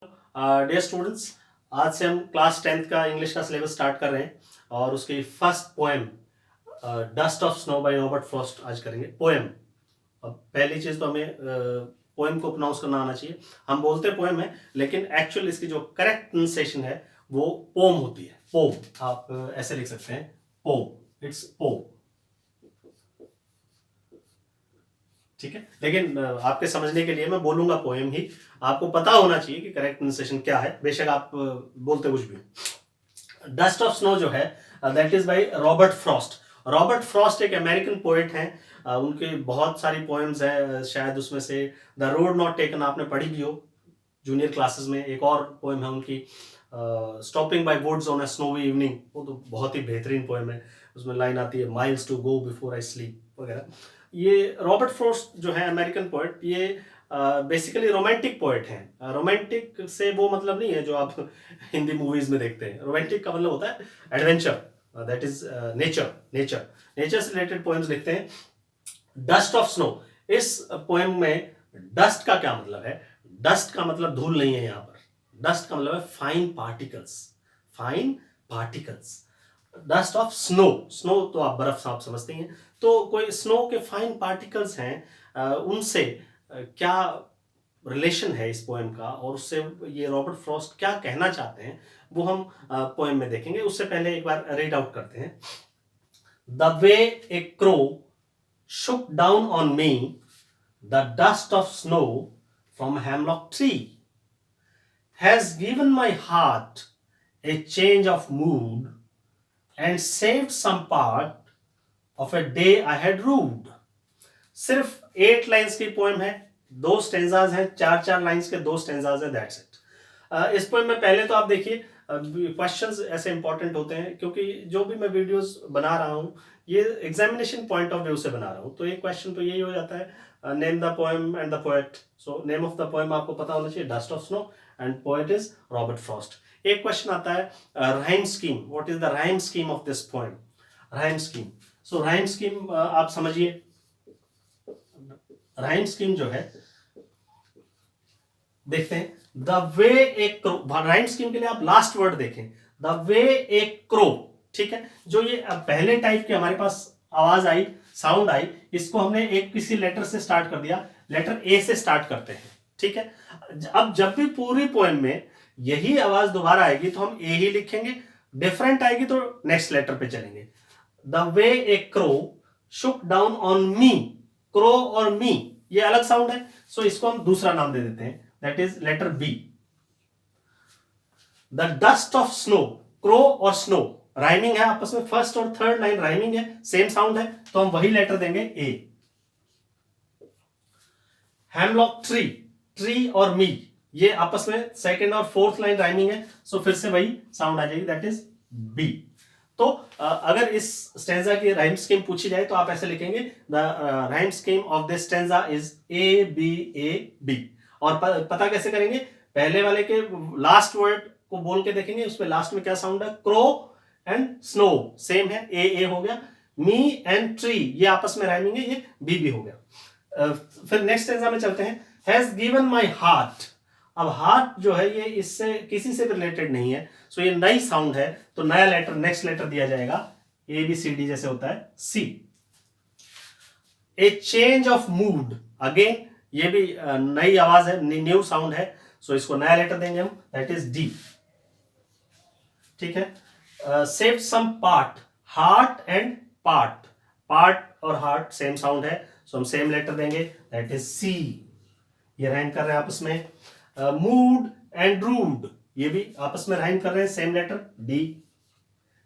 Dear students, आज से हम क्लास 10th का इंग्लिश का सिलेबस स्टार्ट कर रहे हैं और उसकी first poem dust of snow by Robert Frost आज करेंगे। पोएम, अब पहली चीज तो हमें पोएम को प्रोनाउंस करना आना चाहिए। हम बोलते पोएम है लेकिन एक्चुअल इसकी जो करेक्ट प्रोनाउंसिएशन है वो पोम होती है। पोम आप ऐसे लिख सकते हैं, पोम, इट्स पोम। ठीक है, लेकिन आपके समझने के लिए मैं बोलूंगा पोएम ही। आपको पता होना चाहिए कि करेक्ट प्रोनाउंसिएशन क्या है, बेशक आप बोलते कुछ भी। डस्ट ऑफ स्नो जो है that is by Robert Frost. Robert Frost एक अमेरिकन पोएट हैं। उनके बहुत सारी पोएम्स हैं, शायद उसमें से द रोड नॉट टेकन आपने पढ़ी भी हो जूनियर क्लासेस में। एक और पोएम है उनकी stopping by woods on a snowy evening, वो तो बहुत ही बेहतरीन पोएम है। उसमें लाइन आती है miles to go before I sleep वगैरह। ये रॉबर्ट फ्रॉस्ट जो है अमेरिकन पोएट, ये बेसिकली रोमांटिक पोएट हैं। रोमांटिक से वो मतलब नहीं है जो आप हिंदी मूवीज में देखते हैं। रोमांटिक का मतलब होता है adventure, that is nature. Nature से रिलेटेड पोएम्स लिखते हैं। डस्ट ऑफ स्नो, इस पोएम में डस्ट का क्या मतलब है? डस्ट का मतलब धूल नहीं है यहाँ पर। डस्ट का मतलब है fine particles, fine particles. Dust of snow, snow तो आप बर्फ आप समझते हैं। तो कोई स्नो के फाइन पार्टिकल्स हैं, उनसे क्या रिलेशन है इस पोएम का, और उससे ये रॉबर्ट फ्रॉस्ट क्या कहना चाहते हैं वो हम पोएम में देखेंगे। उससे पहले एक बार रीड आउट करते हैं। The way A crow shook down on me the dust of snow from a hemlock tree has given my heart a change of mood and saved some part of a day I had rued। सिर्फ 8 lines की poem है, 2 stanzas हैं, 4 lines के 2 stanzas हैं, that's it. इस poem में पहले तो आप देखिए क्वेश्चंस ऐसे इंपॉर्टेंट होते हैं क्योंकि जो भी मैं वीडियोस बना रहा हूँ ये एग्जामिनेशन पॉइंट ऑफ व्यू से बना रहा हूँ। तो एक क्वेश्चन तो यही हो जाता है, name the poem and the poet. So name of the poem आपको पता होना चाहिए, dust of snow, and poet is Robert Frost. एक क्वेश्चन आता है rhyme scheme, what is the rhyme scheme of this poem? Rhyme scheme, so rhyme scheme आप समझिए। Rhyme scheme जो है देखते हैं, the way A crow, rhyme scheme के लिए आप लास्ट वर्ड देखें, द वे ए क्रो। ठीक है, जो ये पहले टाइप की हमारे पास आवाज आई, साउंड आई, इसको हमने एक किसी लेटर से स्टार्ट कर दिया, लेटर ए से स्टार्ट करते हैं। ठीक है, अब जब भी पूरी पोएम में यही आवाज दोबारा आएगी तो हम ए ही लिखेंगे, डिफरेंट आएगी तो नेक्स्ट लेटर पे चलेंगे। The way A crow Shuk down on me, crow और मी ये अलग साउंड है, सो इसको हम दूसरा नाम दे देते हैं, that is letter B. The dust of snow, crow और स्नो राइमिंग है आपस में, फर्स्ट और थर्ड लाइन राइमिंग है, सेम साउंड है, तो हम वही लेटर देंगे ए। हेमलॉक ट्री, ट्री और मी ये आपस में सेकंड और फोर्थ लाइन राइमिंग है, सो फिर से वही साउंड आ जाएगी, दैट इज बी। तो अगर इस स्टेंजा की राइम स्कीम पूछी जाए तो आप ऐसे लिखेंगे, the rhyme scheme of this stanza is A B A B. और पता कैसे करेंगे? पहले वाले के लास्ट वर्ड को बोल के देखेंगे, उसमें लास्ट में क्या साउंड है, क्रो एंड स्नो सेम है, ए हो गया। मी एंड ट्री ये आपस में राइमिंग है, ये बी हो गया। फिर नेक्स्ट स्टेंजा में चलते हैं, हैज गिवन माई हार्ट। अब हार्ट जो है ये इससे किसी से रिलेटेड नहीं है, सो ये नई साउंड है, तो नया लेटर, नेक्स्ट लेटर दिया जाएगा ए बी सी डी जैसे होता है, C. A change of mood, again ये भी नई आवाज है, न्यू साउंड है, सो इसको नया लेटर देंगे हम, दैट इज डी। ठीक है, save some part, heart and part, part और हार्ट सेम साउंड है, सो हम सेम लेटर देंगे, दैट इज सी। ये राइम कर रहे हैं आपस में। मूड एंड रूड ये भी आपस में राइम कर रहे हैं, सेम लेटर डी।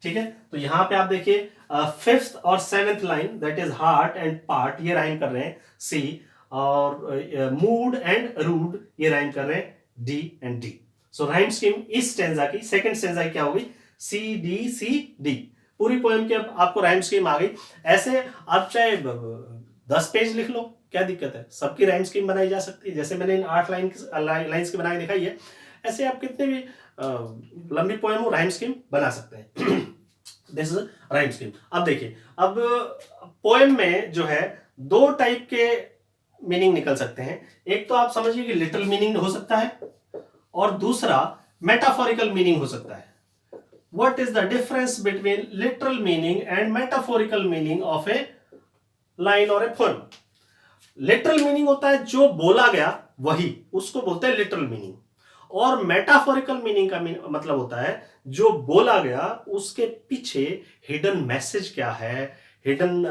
ठीक है, तो यहां पे आप देखिए फिफ्थ और seventh line, that is heart and part ये राइम कर रहे हैं सी, और मूड एंड रूड ये राइम कर रहे हैं D and D. So rhyme scheme इस स्टेंजा की, सेकंड स्टेंजा की क्या होगी, सी डी। पूरी पोएम की अब आपको राइम स्कीम आ गई। ऐसे आप चाहे 10 पेज लिख लो, क्या दिक्कत है, सबकी राइम स्कीम बनाई जा सकती है। जैसे मैंने इन 8 लाइन्स की बनाई दिखाई है, ऐसे आप कितने भी लंबी पोएम हो राइम स्कीम बना सकते हैं। This is rhyme scheme. अब देखिए, अब पोएम में जो है 2 टाइप के मीनिंग निकल सकते हैं। एक तो आप समझिए कि लिटिल मीनिंग हो सकता है, और दूसरा मेटाफोरिकल मीनिंग हो सकता है। What is the difference between literal meaning and metaphorical meaning of a line or a poem? Literal meaning होता है जो बोला गया वही, उसको बोलते हैं लिटरल मीनिंग। और मेटाफोरिकल मीनिंग का मतलब होता है जो बोला गया उसके पीछे हिडन मैसेज क्या है, हिडन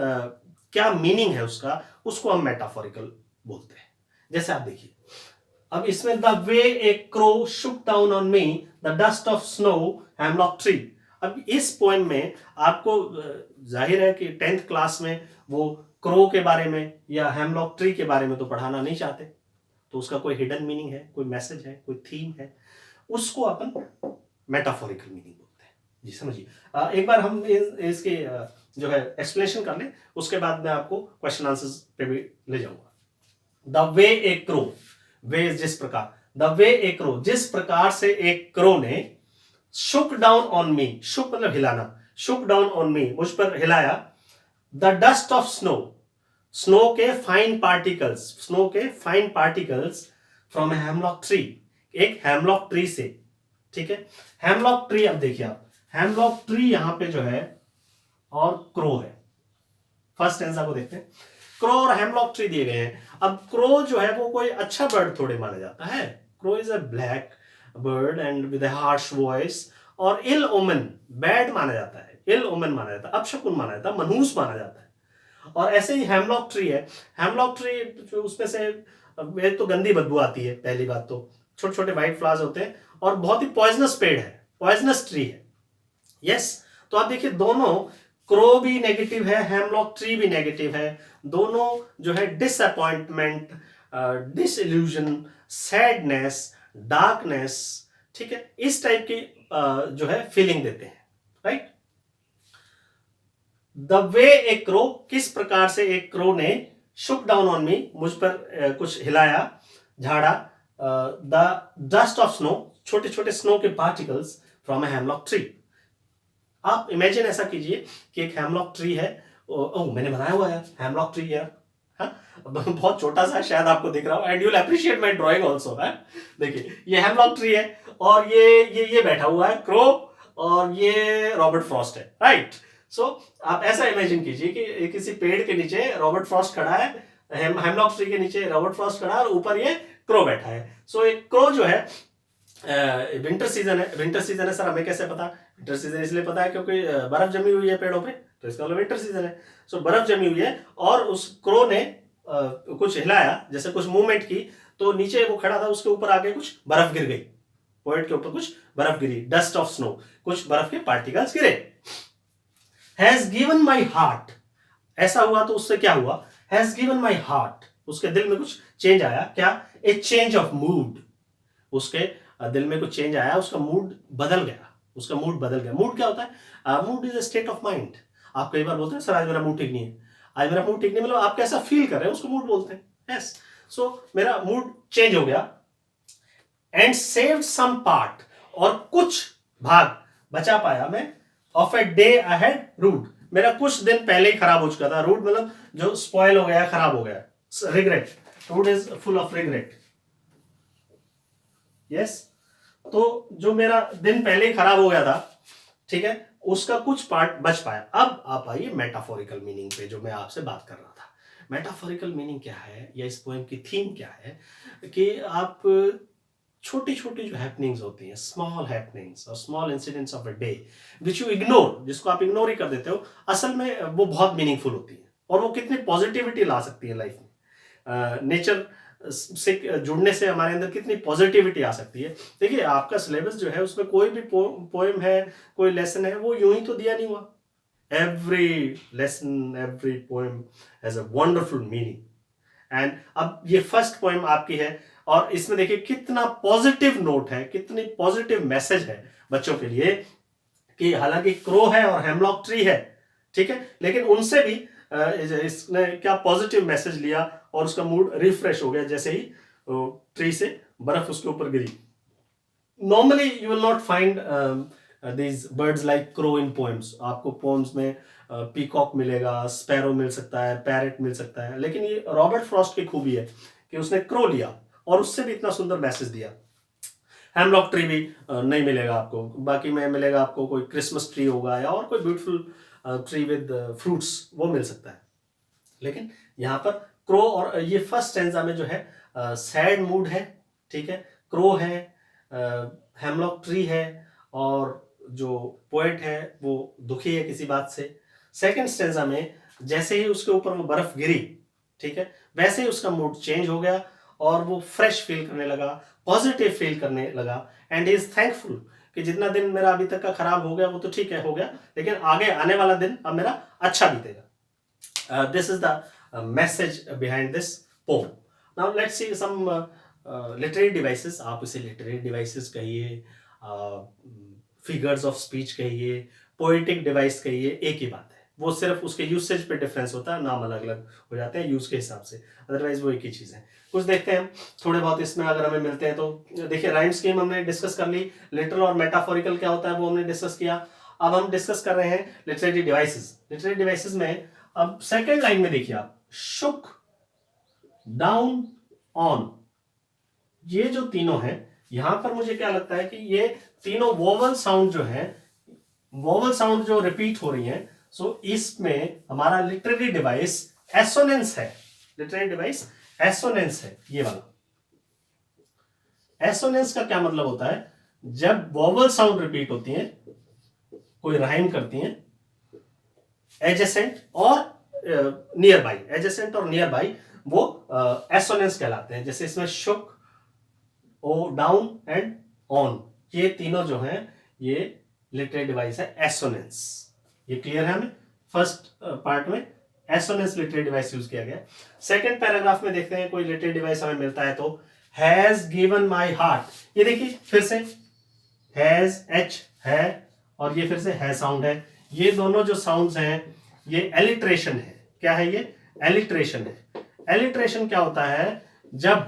क्या मीनिंग है उसका, उसको हम मेटाफोरिकल बोलते हैं। जैसे आप देखिए, अब इसमें the way A crow Shuk down on me the dust of snow hemlock tree. अब इस पोएम में आपको जाहिर है कि 10th क्लास में वो क्रो के बारे में या हेमलॉक ट्री के बारे में तो पढ़ाना नहीं चाहते, तो उसका कोई हिडन मीनिंग है, कोई मैसेज है, कोई थीम है, उसको अपन मेटाफोरिकल मीनिंग बोलते हैं। जी समझिए। एक बार हम इसके जो है एक्सप्लेनेशन कर लें, उसके बाद मैं आपको क्वेश्चन आंसर्स पे भी ले जाऊंगा। द वे ए क्रो, वे जिस प्रकार, द वे ए क्रो जिस प्रकार से एक क्रो ने शुक डाउन ऑन मी, शुक मतलब हिलाना, शुक डाउन ऑन मी मुझ पर हिलाया, the dust of snow, snow के फाइन पार्टिकल्स, स्नो के fine particles from a hemlock tree, एक हेमलॉक ट्री से। ठीक है, हेमलॉक ट्री, अब देखिए आप, हेमलॉक ट्री यहां पे जो है और क्रो है। फर्स्ट आंसर को देखते हैं, क्रो और हेमलॉक ट्री दिए गए हैं। अब क्रो जो है वो कोई अच्छा बर्ड थोड़े माना जाता है, crow is a black bird and with a harsh voice, और इल ओमन, बैड माना जाता है, इल ओमन माना जाता है, अपशकुन माना जाता है, मनहूस माना जाता है। और ऐसे ही हेमलॉक ट्री है, हेमलॉक ट्री जो उसमें से एक तो गंदी बदबू आती है, पहली बात तो छोटे छोटे व्हाइट फ्लावर्स होते हैं, और बहुत ही पॉइजनस पेड़ है, पॉइजनस ट्री है। यस, तो आप देखिए दोनों, क्रो भी नेगेटिव है, हेमलॉक ट्री भी नेगेटिव है, दोनों जो है डिसअपॉइंटमेंट, डिसइल्यूजन, सैडनेस, डार्कनेस, ठीक है, इस टाइप की जो है फीलिंग देते हैं, right. The way A crow, किस प्रकार से एक क्रो ने शुक डाउन ऑन मी, मुझ पर कुछ हिलाया, झाड़ा, द डस्ट ऑफ स्नो, छोटे छोटे स्नो के particles from a hemlock tree. आप इमेजिन ऐसा कीजिए कि एक हेमलॉक ट्री है, मैंने बनाया हुआ है हेमलॉक ट्री है, हाँ? बहुत छोटा सा शायद आपको दिख रहा हो, and you will appreciate my drawing also, है। देखिए ये हेमलॉक ट्री है, और ये बैठा हुआ है क्रो, और ये रॉबर्ट फ्रॉस्ट है, राइट। सो आप ऐसा इमेजिन कीजिए कि किसी पेड़ के नीचे रॉबर्ट फ्रॉस्ट खड़ा है, हेमलॉक ट्री के नीचे रॉबर्ट फ्रॉस्ट खड़ा है, और ऊपर ये क्रो बैठा है। सो एक क्रो जो है, विंटर सीजन है, विंटर सीजन है सर, हमें कैसे पता? विंटर सीजन इसलिए पता है क्योंकि बर्फ जमी हुई है पेड़ों पे, तो इसका मतलब विंटर सीजन है। सो बर्फ जमी हुई है, और उस क्रो ने कुछ हिलाया, जैसे कुछ मूवमेंट की, तो नीचे वो खड़ा था, उसके ऊपर आके कुछ बर्फ गिर गई, पोएट के ऊपर कुछ बर्फ गिरी, डस्ट ऑफ स्नो, कुछ बर्फ के पार्टिकल्स गिरे। हैज गिवन माई हार्ट, ऐसा हुआ तो उससे क्या हुआ? हैज गिवन माई हार्ट, उसके दिल में कुछ चेंज आया, क्या? ए चेंज ऑफ मूड, उसके दिल में कुछ चेंज आया, उसका मूड बदल गया, उसका मूड बदल गया। मूड क्या होता है? Mood is a state of mind. आप कई बार बोलते हैं सर आज मेरा मूड ठीक नहीं है, आज मेरा मूड ठीक नहीं, मतलब आप कैसा फील कर रहे हैं उसको मूड बोलते हैं। यस, सो मेरा मूड चेंज हो गया। एंड सेव्ड सम पार्ट, और कुछ भाग बचा पाया मैं, of a day I had rued, मेरा कुछ दिन पहले ही खराब हो चुका था। रूड मतलब जो स्पॉइल हो गया, खराब हो गया। Regret, rued is full of regret. Yes, तो जो मेरा दिन पहले ही खराब हो गया था, ठीक है, उसका कुछ पार्ट बच पाया। अब आप आइए मेटाफोरिकल मीनिंग पे, जो मैं आपसे बात कर रहा था। मेटाफोरिकल मीनिंग क्या है, या इस पोएम की थीम क्या है, कि आप छोटी छोटी जो हैपनिंग्स होती हैं, स्मॉल हैपनिंग्स और small incidents of a day which you ignore, जिसको आप इग्नोर ही कर देते हो, असल में वो बहुत मीनिंगफुल होती है, और वो कितनी पॉजिटिविटी ला सकती है लाइफ में। नेचर से जुड़ने से हमारे अंदर कितनी पॉजिटिविटी आ सकती है। देखिए आपका सिलेबस जो है उसमें कोई भी पोएम है, कोई लेसन है, वो यूं ही तो दिया नहीं हुआ। Every lesson, every poem has a wonderful meaning. And अब ये फर्स्ट पोएम आपकी है, और इसमें देखिए कितना पॉजिटिव नोट है, कितनी पॉजिटिव मैसेज है बच्चों के लिए, कि हालांकि क्रो है और हेमलॉक ट्री है, ठीक है, लेकिन उनसे भी इसने क्या पॉजिटिव मैसेज लिया, और उसका मूड रिफ्रेश हो गया जैसे ही ट्री से बर्फ उसके ऊपर गिरी। Normally you will not find these birds like crow in poems। आपको पोएम्स में पीकॉक मिलेगा, स्पैरो मिल सकता है, पैरेट मिल सकता है, लेकिन ये रॉबर्ट फ्रॉस्ट की खूबी है कि उसने क्रो लिया और उससे भी इतना सुंदर मैसेज दिया। हेमलॉक ट्री भी नहीं मिलेगा आपको, बाकी में मिलेगा आपको कोई क्रिसमस ट्री होगा या और कोई ब्यूटीफुल ट्री विद फ्रूट्स, वो मिल सकता है। लेकिन यहाँ पर क्रो, और ये फर्स्ट स्टेंजा में जो है सैड मूड है, ठीक है, क्रो है, हेमलॉक ट्री है, और जो पोएट है वो दुखी है किसी बात से। सेकंड स्टेंजा में जैसे ही उसके ऊपर वो बर्फ गिरी, ठीक है, वैसे ही उसका मूड चेंज हो गया और वो फ्रेश फील करने लगा, पॉजिटिव फील करने लगा, एंड ही इज थैंकफुल कि जितना दिन मेरा अभी तक का खराब हो गया वो तो ठीक है, हो गया, लेकिन आगे आने वाला दिन अब मेरा अच्छा बीतेगा। This is the message behind this poem. Now let's see some literary devices, आप इसे लिटरेरी डिवाइसेस कहिए, फिगर्स ऑफ स्पीच कहिए, पोएटिक डिवाइस कहिए, एक ही बात है, वो सिर्फ उसके यूसेज पे डिफरेंस होता है, नाम अलग अलग हो जाते हैं यूज के हिसाब से, अदरवाइज वो एक ही चीज है। कुछ देखते हैं हम थोड़े बहुत इसमें अगर हमें मिलते हैं तो। देखिए राइम स्कीम हमने डिस्कस कर ली, लिटरल और मेटाफोरिकल क्या होता है वो हमने डिस्कस किया। अब हम डिस्कस कर रहे हैं लिटरेरी डिवाइसेस। लिटरेरी डिवाइसेस में अब सेकेंड लाइन में देखिए आप, शुक, डाउन, ऑन, ये जो तीनों हैं, यहां पर मुझे क्या लगता है कि ये तीनों वोवल साउंड जो है, वोवल साउंड जो रिपीट हो रही है, सो इसमें हमारा लिटरेरी डिवाइस एसोनेंस है। लिटरेरी डिवाइस एसोनेंस है, ये वाला। एसोनेंस का क्या मतलब होता है, जब वोवल साउंड रिपीट होती है, कोई राइम करती है, एडजेसेंट और नियर बाई, एडजेसेंट और नियर बाई, वो एसोनेंस कहलाते हैं। जैसे इसमें शुक, ओ, डाउन एंड ऑन, ये तीनों जो हैं ये लिटरेरी डिवाइस है एसोनेंस। ये क्लियर है हमें? फर्स्ट पार्ट में एसोनेंस लिटरेरी डिवाइस यूज किया गया। सेकंड पैराग्राफ में देखते हैं कोई लिटरेरी डिवाइस हमें मिलता है तो, हैज गिवन माई हार्ट, ये देखिए फिर से हैज, एच है, और ये फिर से है साउंड है। ये दोनों जो साउंड्स हैं ये एलिट्रेशन है। क्या है ये? एलिट्रेशन है। एलिट्रेशन क्या होता है, जब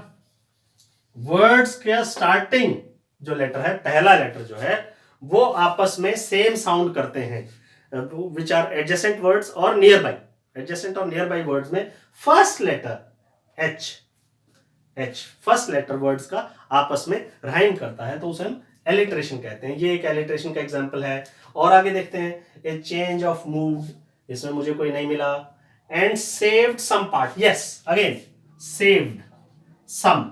वर्ड्स का स्टार्टिंग जो लेटर है, पहला लेटर जो है, वो आपस में सेम साउंड करते हैं, विच आर एडजेसेंट वर्ड्स और नियर बाई। एडजेसेंट और नियर बाई वर्ड्स में first letter H, first letter words का आपस में राइम करता है, तो उसे हम एलिट्रेशन कहते हैं। ये एक एलिट्रेशन का एग्जांपल है। और आगे देखते हैं, ए चेंज ऑफ मूड, इसमें मुझे कोई नहीं मिला। And saved some part, yes, again saved some,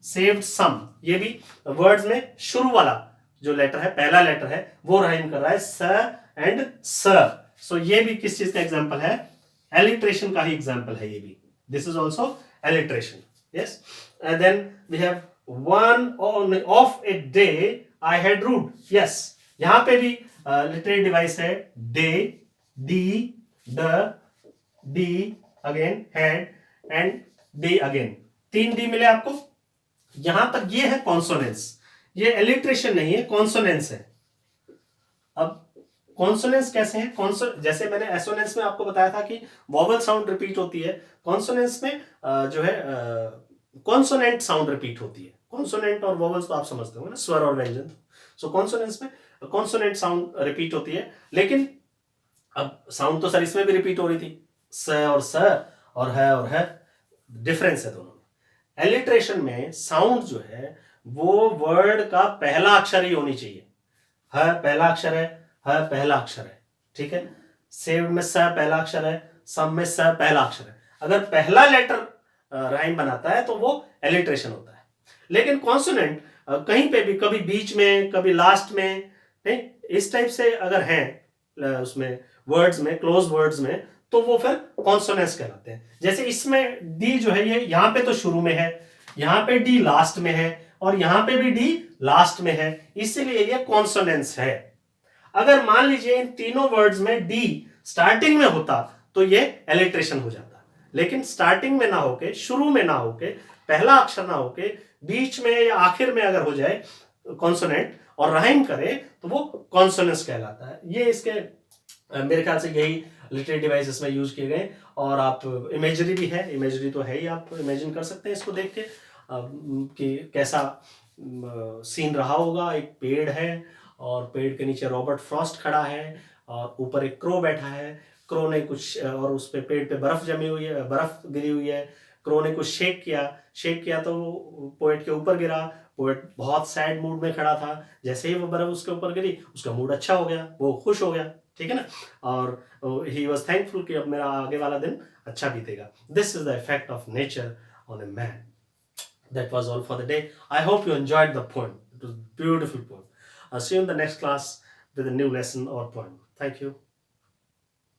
saved some, ये भी वर्ड्स में शुरू वाला जो लेटर है, पहला लेटर है, वो राइम कर रहा है स एंड स। सो ये भी किस चीज का एग्जांपल है? एलिट्रेशन का ही एग्जांपल है ये भी। This is also alliteration, yes. And then we have one of a day I had rued, yes, यहां पे भी लिटरेरी डिवाइस है day, D, the, D again, had and D again, 3 D मिले आपको। यहां पर ये है कॉन्सोनेंस, ये एलिट्रेशन नहीं है, कॉन्सोनेंस है। अब कॉन्सोनेंस कैसे है? जैसे मैंने एसोनेंस में आपको बताया था कि वॉवल साउंड रिपीट होती है, कॉन्सोनेंस में जो है कॉन्सोनेंट साउंड रिपीट होती है। कॉन्सोनेंट और वॉवल्स तो आप समझते हो ना, स्वर और व्यंजन। सो कॉन्सोनेंस में कॉन्सोनेंट साउंड रिपीट होती है, लेकिन अब साउंड तो सर इसमें भी रिपीट हो रही थी, स और है, डिफरेंस है दोनों में। एलिट्रेशन में साउंड जो है वो वर्ड का पहला अक्षर ही होनी चाहिए। ह पहला अक्षर है, ह पहला अक्षर है, ठीक है। सेव्ड में स पहला अक्षर है, सम में स पहला अक्षर है। अगर पहला लेटर राइम बनाता है तो वो एलिट्रेशन होता है। लेकिन कॉन्सोनेंट कहीं पे भी, कभी बीच में, कभी लास्ट में, नहीं, इस टाइप से अगर है उसमें वर्ड्स में, क्लोज वर्ड्स में, तो वो फिर कॉन्सोनेंस कहलाते हैं। जैसे इसमें डी जो है, ये यहां पे तो शुरू में है, यहां पे डी लास्ट में है, और यहां पे भी डी लास्ट में है, इसीलिए ये कॉन्सोनेंस है। अगर मान लीजिए इन तीनों वर्ड्स में डी स्टार्टिंग में होता तो ये एलिट्रेशन हो जाता, लेकिन स्टार्टिंग में ना होके, शुरू में ना होके, पहला अक्षर ना होके, बीच में या आखिर में अगर हो जाए कॉन्सोनेंट और राइम करे तो वो कॉन्सोनेंस कहलाता है। ये इसके मेरे ख्याल से यही लिटरेरी डिवाइसेस में यूज किए गए। और आप इमेजरी भी है, इमेजरी तो है ही, आप इमेजिन कर सकते हैं इसको देख के कि कैसा सीन रहा होगा। एक पेड़ है और पेड़ के नीचे रॉबर्ट फ्रॉस्ट खड़ा है और ऊपर एक क्रो बैठा है। क्रो ने कुछ, और उस पे पेड़ पे बर्फ जमी हुई है, बर्फ गिरी हुई है। क्रो ने कुछ शेक किया तो वो पोएट के ऊपर गिरा, पोएट बहुत सैड मूड में खड़ा था, जैसे ही वो बर्फ उसके ऊपर गिरी उसका मूड अच्छा हो गया, वो खुश हो गया, ठीक है ना, और ही वॉज थैंकफुल कि अब मेरा आगे वाला दिन अच्छा बीतेगा। This is the effect of nature on a man. That was all for the day. I hope you enjoyed the poem. It was a beautiful poem. I'll see you in the next class with a new lesson or poem. Thank you.